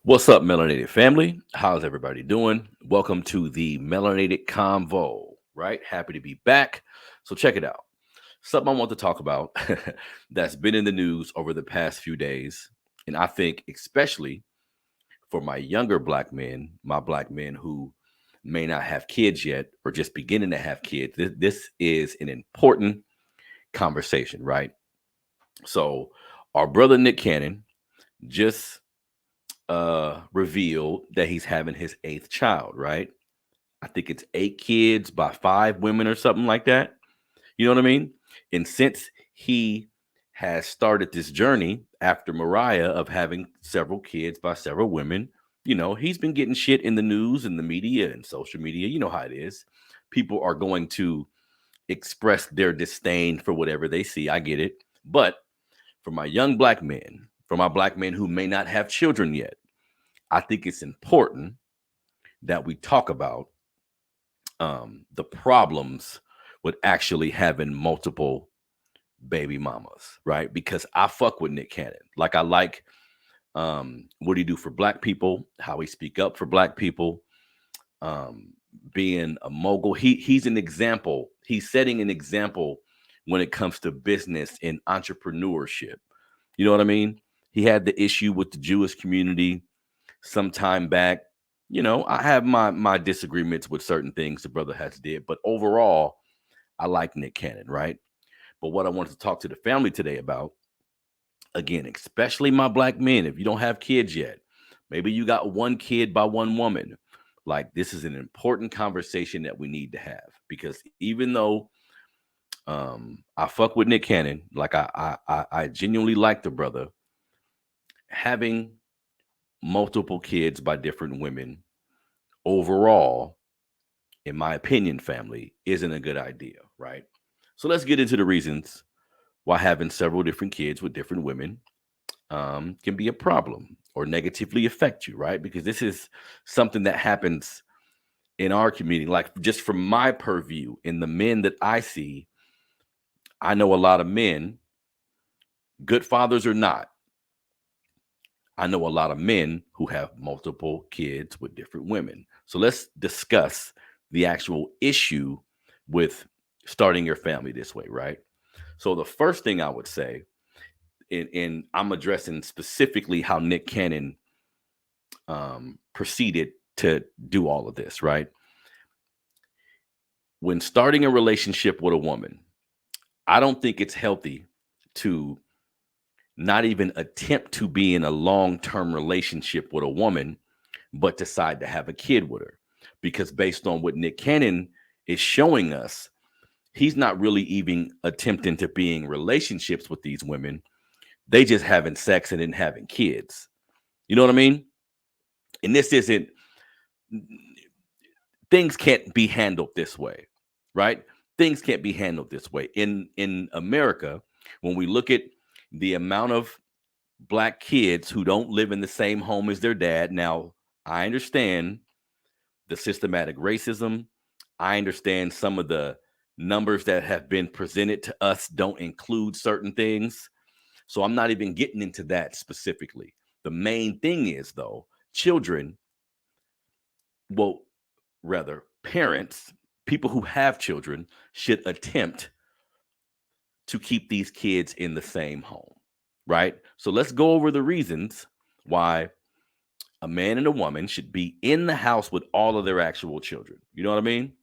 What's up, melanated family? How's everybody doing? Welcome to the Melanated Convo, right? Happy to be back. So, check it out. Something I want to talk about that's been in the news over the past few days. And I think, especially for my younger black men, my black men who may not have kids yet or just beginning to have kids, this is an important conversation, right? So, our brother Nick Cannon just revealed that he's having his eighth child, right? I think it's eight kids by five women or something like that. You know what I mean? And since he has started this journey after Mariah of having several kids by several women, he's been getting shit in the news and the media and social media. You know how it is. People are going to express their disdain for whatever they see. I get it. But for my young black men, for my black men who may not have children yet, I think it's important that we talk about the problems with actually having multiple baby mamas, right? Because I fuck with Nick Cannon. Like I like what he do for black people, how he speak up for black people, being a mogul. He's an example. He's setting an example when it comes to business and entrepreneurship. You know what I mean? He had the issue with the Jewish community some time back. I have my disagreements with certain things the brother has did, but overall, I like Nick Cannon, right? But what I wanted to talk to the family today about, again, especially my black men, if you don't have kids yet, maybe you got one kid by one woman. Like this is an important conversation that we need to have because even though I fuck with Nick Cannon, like I genuinely like the brother, having multiple kids by different women overall, in my opinion, family, isn't a good idea, right? So let's get into the reasons why having several different kids with different women can be a problem or negatively affect you, right? Because this is something that happens in our community. Like just from my purview, in the men that I see, I know a lot of men, good fathers or not, I know a lot of men who have multiple kids with different women. So let's discuss the actual issue with starting your family this way, right? So the first thing I would say, and I'm addressing specifically how Nick Cannon proceeded to do all of this, right? When starting a relationship with a woman, I don't think it's healthy to not even attempt to be in a long-term relationship with a woman but decide to have a kid with her. Because based on what Nick Cannon is showing us, he's not really even attempting to be in relationships with these women. They just having sex and then having kids. You know what I mean? And this isn't, things can't be handled this way, right? Things can't be handled this way. In America, when we look at the amount of black kids who don't live in the same home as their dad, now I understand the systematic racism. I understand some of the numbers that have been presented to us don't include certain things. So I'm not even getting into that specifically. The main thing is, though, children, well, rather, parents, people who have children should attempt to keep these kids in the same home, right? So let's go over the reasons why a man and a woman should be in the house with all of their actual children. You know what I mean?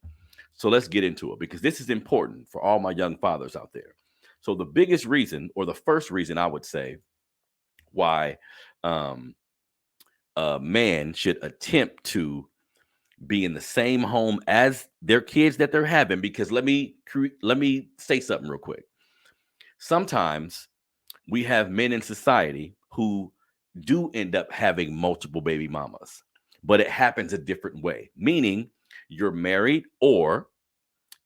So let's get into it because this is important for all my young fathers out there. So the biggest reason, or the first reason I would say why um, a man should attempt to be in the same home as their kids that they're having, because let me say something real quick. Sometimes we have men in society who do end up having multiple baby mamas, but it happens a different way. Meaning, you're married or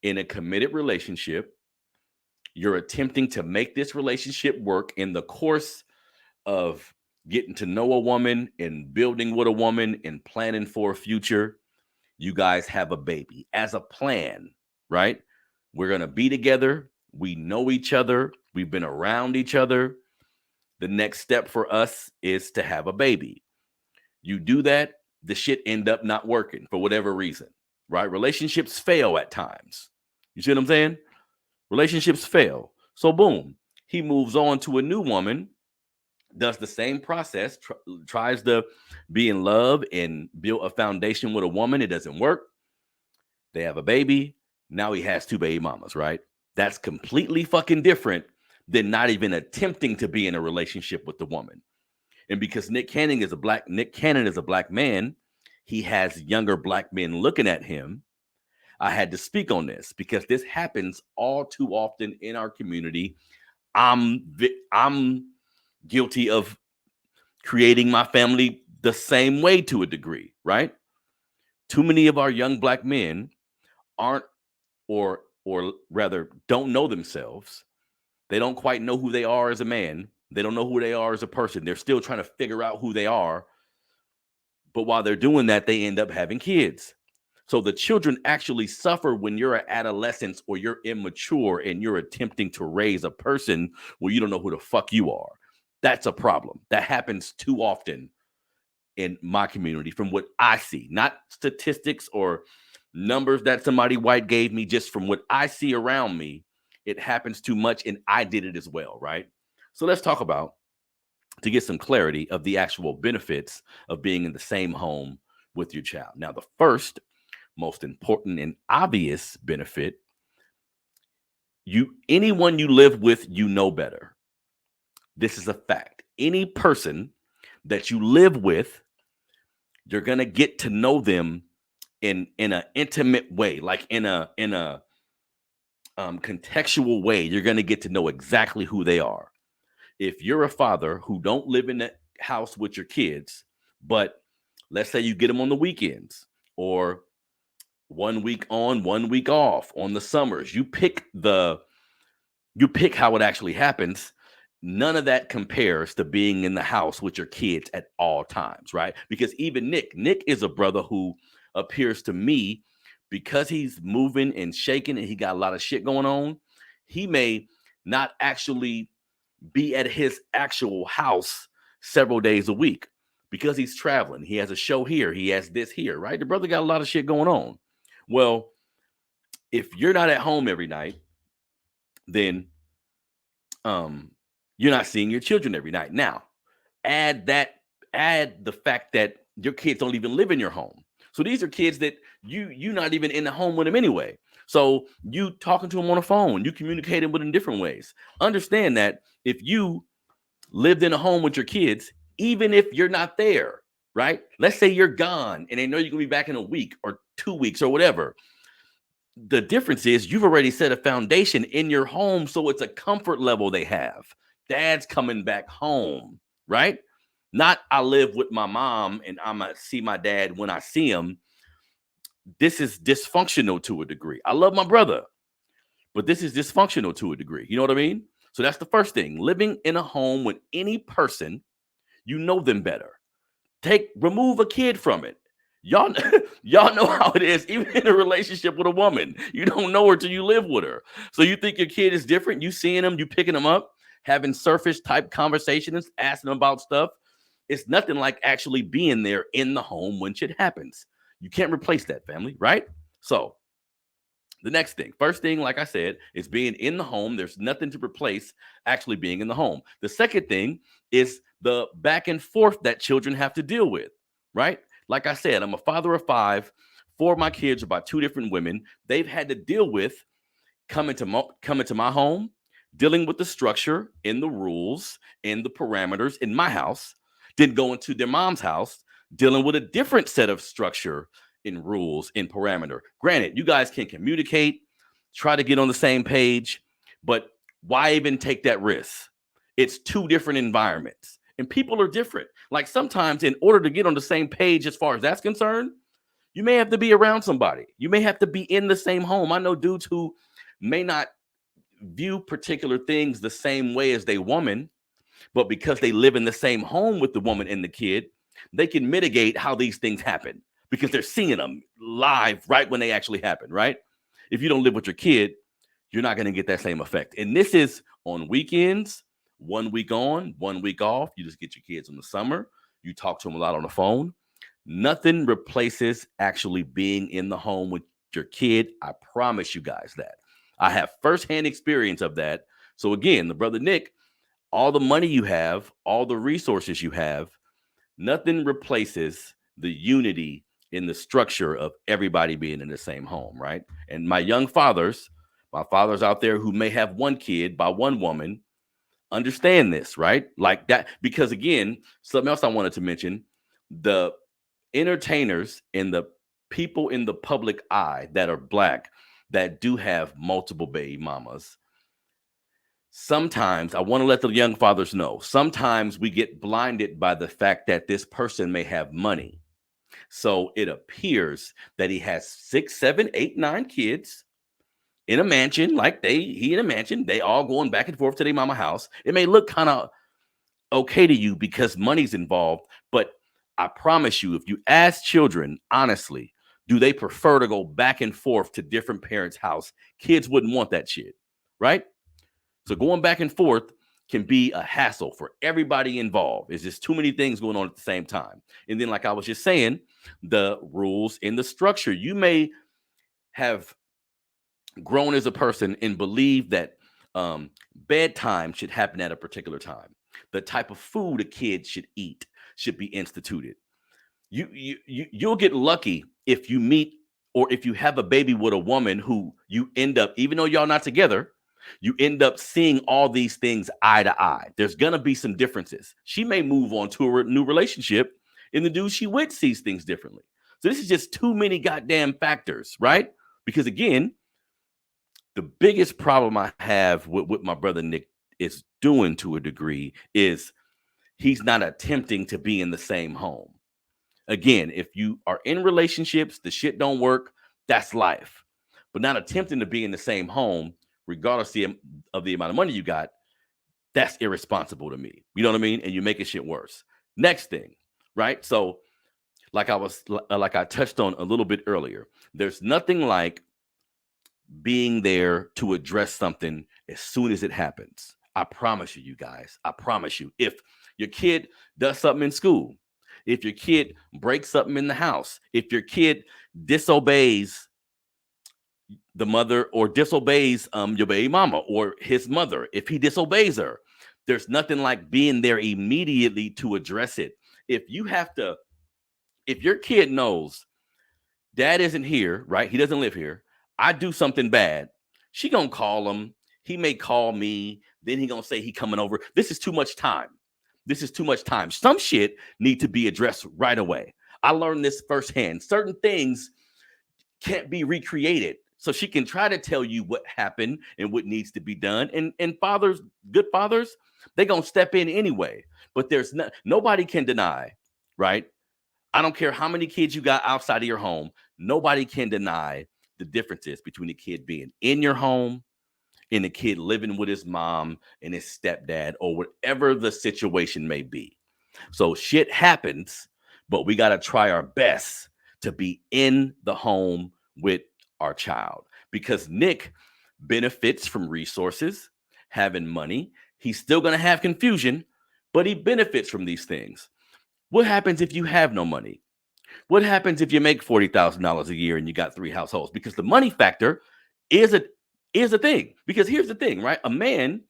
in a committed relationship. You're attempting to make this relationship work in the course of getting to know a woman and building with a woman and planning for a future. You guys have a baby as a plan, right? We're going to be together. We know each other. We've been around each other. The next step for us is to have a baby. You do that, the shit end up not working for whatever reason, right? Relationships fail at times. You see what I'm saying? Relationships fail. So boom, he moves on to a new woman, does the same process, tries to be in love and build a foundation with a woman. It doesn't work. They have a baby. Now he has two baby mamas, right? That's completely fucking different than not even attempting to be in a relationship with the woman. And because Nick Cannon is a black man, he has younger black men looking at him. I had to speak on this because this happens all too often in our community. I'm guilty of creating my family the same way to a degree, right? Too many of our young black men aren't, or rather don't know themselves. They don't quite know who they are as a man. They don't know who they are as a person. They're still trying to figure out who they are. But while they're doing that, they end up having kids. So the children actually suffer when you're an adolescent or you're immature and you're attempting to raise a person where you don't know who the fuck you are. That's a problem. That happens too often in my community from what I see, not statistics or numbers that somebody white gave me, just from what I see around me. It happens too much, and I did it as well, right? So let's talk about, to get some clarity of the actual benefits of being in the same home with your child. Now, the first most important and obvious benefit, anyone you live with, you know better. This is a fact. Any person that you live with, you're gonna get to know them in an intimate way, like in a contextual way. You're gonna get to know exactly who they are. If you're a father who don't live in the house with your kids, but let's say you get them on the weekends or 1 week on, 1 week off on the summers, you pick how it actually happens. None of that compares to being in the house with your kids at all times, right? Because even Nick is a brother who appears to me, because he's moving and shaking and he got a lot of shit going on, he may not actually be at his actual house several days a week because he's traveling. He has a show here. He has this here, right? The brother got a lot of shit going on. Well, if you're not at home every night, then you're not seeing your children every night. Now, add the fact that your kids don't even live in your home. So these are kids that you're not even in the home with them anyway. So you talking to them on the phone, you communicating with them in different ways. Understand that if you lived in a home with your kids, even if you're not there, right? Let's say you're gone and they know you're gonna be back in a week or 2 weeks or whatever. The difference is you've already set a foundation in your home, so it's a comfort level they have. Dad's coming back home, right? Not I live with my mom and I'm gonna see my dad when I see him. This is dysfunctional to a degree. I love my brother, but this is dysfunctional to a degree. You know what I mean? So that's the first thing. Living in a home with any person, you know them better. Remove a kid from it. Y'all know how it is, even in a relationship with a woman. You don't know her till you live with her. So you think your kid is different. You seeing them, you picking them up, having surface type conversations, asking them about stuff. It's nothing like actually being there in the home when shit happens. You can't replace that, family, right? So the next thing, first thing, like I said, is being in the home. There's nothing to replace actually being in the home. The second thing is the back and forth that children have to deal with, right? Like I said, I'm a father of 5. 4 of my kids are by 2 different women. They've had to deal with coming to my home, dealing with the structure and the rules and the parameters in my house, then going to their mom's house, dealing with a different set of structure in rules and parameter. Granted, you guys can communicate, try to get on the same page, but why even take that risk? It's 2 different environments and people are different. Like sometimes in order to get on the same page as far as that's concerned, you may have to be around somebody. You may have to be in the same home. I know dudes who may not view particular things the same way as they woman, but because they live in the same home with the woman and the kid, they can mitigate how these things happen because they're seeing them live right when they actually happen, right? If you don't live with your kid, you're not going to get that same effect. And this is on weekends, 1 week on, 1 week off. You just get your kids in the summer. You talk to them a lot on the phone. Nothing replaces actually being in the home with your kid. I promise you guys that. I have firsthand experience of that. So again, the brother Nick, all the money you have, all the resources you have, nothing replaces the unity in the structure of everybody being in the same home, right? And my my fathers out there who may have one kid by one woman, understand this, right? Like that, because again, something else I wanted to mention, the entertainers and the people in the public eye that are black that do have multiple baby mamas, sometimes I want to let the young fathers know, sometimes we get blinded by the fact that this person may have money. So it appears that he has 6, 7, 8, 9 kids in a mansion, like he in a mansion, they all going back and forth to their mama house. It may look kind of okay to you because money's involved, but I promise you, if you ask children honestly, do they prefer to go back and forth to different parents' house? Kids wouldn't want that shit, right? So going back and forth can be a hassle for everybody involved. It's just too many things going on at the same time. And then, like I was just saying, the rules in the structure. You may have grown as a person and believe that bedtime should happen at a particular time. The type of food a kid should eat should be instituted. You'll get lucky if you meet or if you have a baby with a woman who you end up, even though y'all not together, you end up seeing all these things eye to eye. There's gonna be some differences. She may move on to a new relationship, and the dude she with sees things differently. So this is just too many goddamn factors, right? Because again, the biggest problem I have with what my brother Nick is doing to a degree is he's not attempting to be in the same home. Again, if you are in relationships, the shit don't work, that's life. But not attempting to be in the same home, regardless of the amount of money you got, that's irresponsible to me. You know what I mean? And you're making shit worse. Next thing, right? So, like I touched on a little bit earlier, there's nothing like being there to address something as soon as it happens. I promise you, you guys. I promise you. If your kid does something in school, if your kid breaks something in the house, if your kid disobeys the mother or disobeys your baby mama or his mother, if he disobeys her, there's nothing like being there immediately to address it. If your kid knows dad isn't here, right? He doesn't live here. I do something bad. She gonna call him. He may call me. Then he gonna say he coming over. This is too much time. This is too much time. Some shit need to be addressed right away. I learned this firsthand. Certain things can't be recreated. So she can try to tell you what happened and what needs to be done. And fathers, good fathers, they gonna step in anyway. But there's nobody can deny, right? I don't care how many kids you got outside of your home. Nobody can deny the differences between a kid being in your home and a kid living with his mom and his stepdad or whatever the situation may be. So shit happens, but we got to try our best to be in the home with our child because Nick benefits from resources, having money. He's still going to have confusion, but he benefits from these things. What happens if you have no money? What happens if you make $40,000 a year and you got 3 households? Because the money factor is a thing. Because here's the thing, right? A man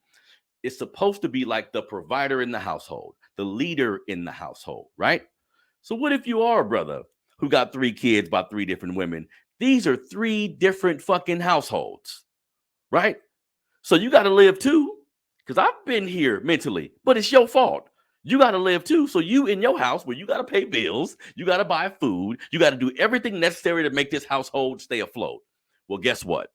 is supposed to be like the provider in the household, the leader in the household, right? So what if you are a brother who got 3 kids by 3 different women? These are 3 different fucking households, right? So you got to live too. Because I've been here mentally, but it's your fault. You got to live too. So you in your house where you got to pay bills, you got to buy food, you got to do everything necessary to make this household stay afloat. Well, guess what?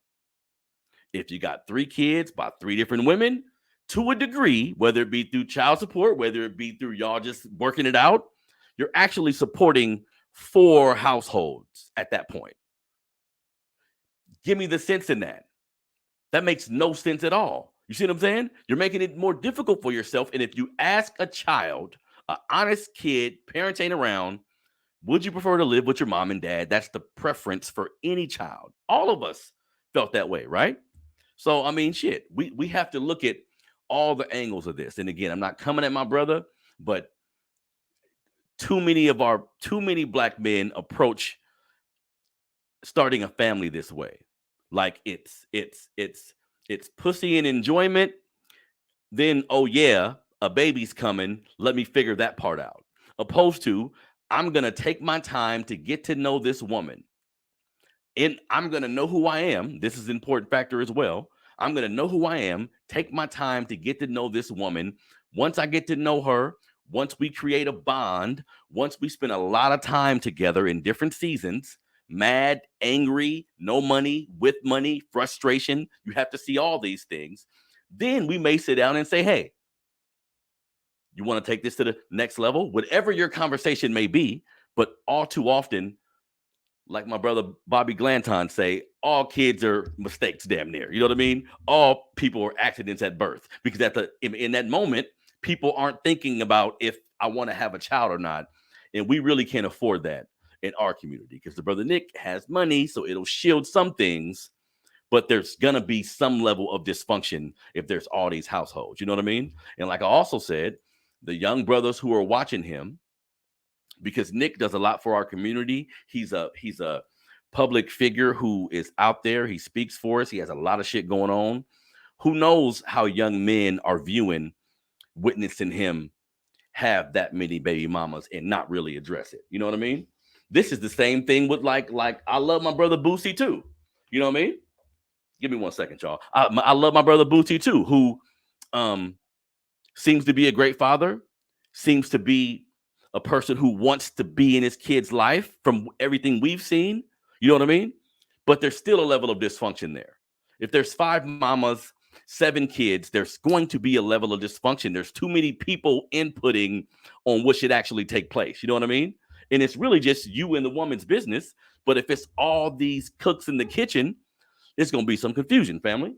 If you got 3 kids by 3 different women, to a degree, whether it be through child support, whether it be through y'all just working it out, you're actually supporting 4 households at that point. Give me the sense in that. That makes no sense at all. You see what I'm saying? You're making it more difficult for yourself. And if you ask a child, an honest kid, parents ain't around, would you prefer to live with your mom and dad? That's the preference for any child. All of us felt that way, right? So, I mean, shit, we have to look at all the angles of this. And again, I'm not coming at my brother, but too many black men approach starting a family this way. Like it's pussy and enjoyment. Then, oh yeah, a baby's coming. Let me figure that part out. Opposed to, I'm gonna take my time to get to know this woman. And I'm going to know who I am. This is an important factor as well. I'm going to know who I am, take my time to get to know this woman. Once I get to know her, once we create a bond, once we spend a lot of time together in different seasons, mad, angry, no money, with money, frustration, you have to see all these things. Then we may sit down and say, hey, you want to take this to the next level? Whatever your conversation may be, but all too often, like my brother Bobby Glanton say, all kids are mistakes, damn near. You know what I mean? All people are accidents at birth, because in that moment, people aren't thinking about if I want to have a child or not, and we really can't afford that in our community because the brother Nick has money, so it'll shield some things, but there's gonna be some level of dysfunction if there's all these households. You know what I mean? And like I also said, the young brothers who are watching him, because Nick does a lot for our community. He's a public figure who is out there. He speaks for us. He has a lot of shit going on. Who knows how young men are witnessing him have that many baby mamas and not really address it. You know what I mean? This is the same thing with like I love my brother Boosie too. You know what I mean? Give me 1 second, y'all. I love my brother Boosie too, who seems to be a great father, seems to be a person who wants to be in his kid's life from everything we've seen. You know what I mean? But there's still a level of dysfunction there. If there's 5 mamas, 7 kids, there's going to be a level of dysfunction. There's too many people inputting on what should actually take place. You know what I mean? And it's really just you and the woman's business. But if it's all these cooks in the kitchen, it's going to be some confusion, family.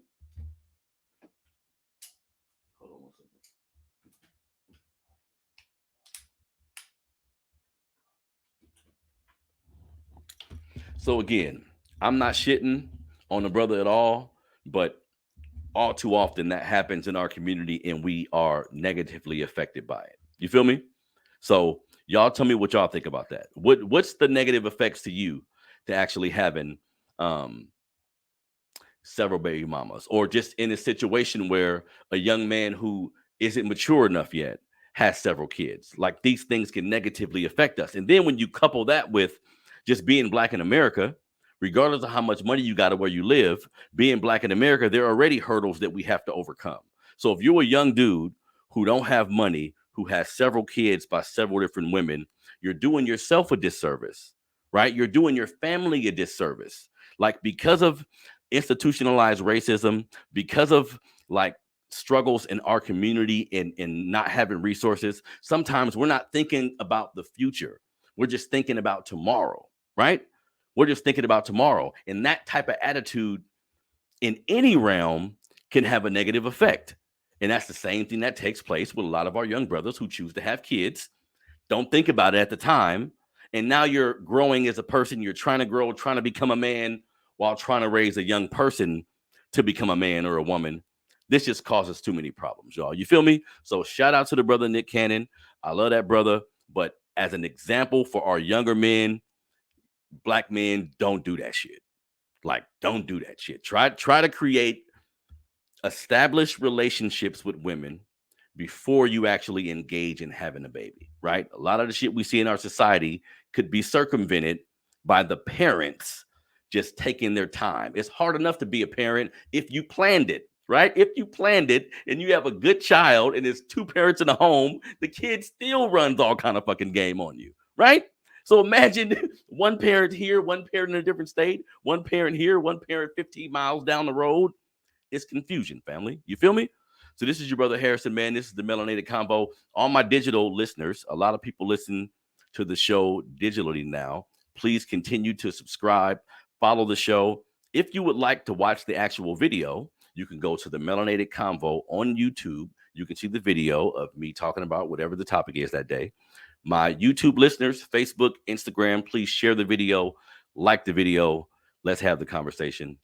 So again, I'm not shitting on the brother at all, but all too often that happens in our community and we are negatively affected by it. You feel me? So y'all tell me what y'all think about that. What's the negative effects to you to actually having several baby mamas, or just in a situation where a young man who isn't mature enough yet has several kids? Like, these things can negatively affect us. And then when you couple that with just being black in America, regardless of how much money you got or where you live, being black in America, there are already hurdles that we have to overcome. So if you're a young dude who don't have money, who has several kids by several different women, you're doing yourself a disservice, right? You're doing your family a disservice. Like, because of institutionalized racism, because of like struggles in our community and not having resources, sometimes we're not thinking about the future. We're just thinking about tomorrow, right? We're just thinking about tomorrow. And that type of attitude in any realm can have a negative effect. And that's the same thing that takes place with a lot of our young brothers who choose to have kids, don't think about it at the time. And now you're growing as a person. You're trying to grow, trying to become a man while trying to raise a young person to become a man or a woman. This just causes too many problems, y'all. You feel me? So shout out to the brother Nick Cannon. I love that brother. But as an example for our younger men, black men, don't do that shit. Like, don't do that shit. Try to create established relationships with women before you actually engage in having a baby, right? A lot of the shit we see in our society could be circumvented by the parents just taking their time. It's hard enough to be a parent if you planned it, right? If you planned it and you have a good child and there's 2 parents in the home, the kid still runs all kind of fucking game on you, right? So imagine one parent here, one parent in a different state, one parent here, one parent 15 miles down the road. It's confusion, family. You feel me? So this is your brother Harrison, man. This is the Melanated Convo. All my digital listeners, a lot of people listen to the show digitally now. Please continue to subscribe, follow the show. If you would like to watch the actual video, you can go to the Melanated Convo on YouTube. You can see the video of me talking about whatever the topic is that day. My YouTube listeners, Facebook, Instagram, please share the video, like the video. Let's have the conversation.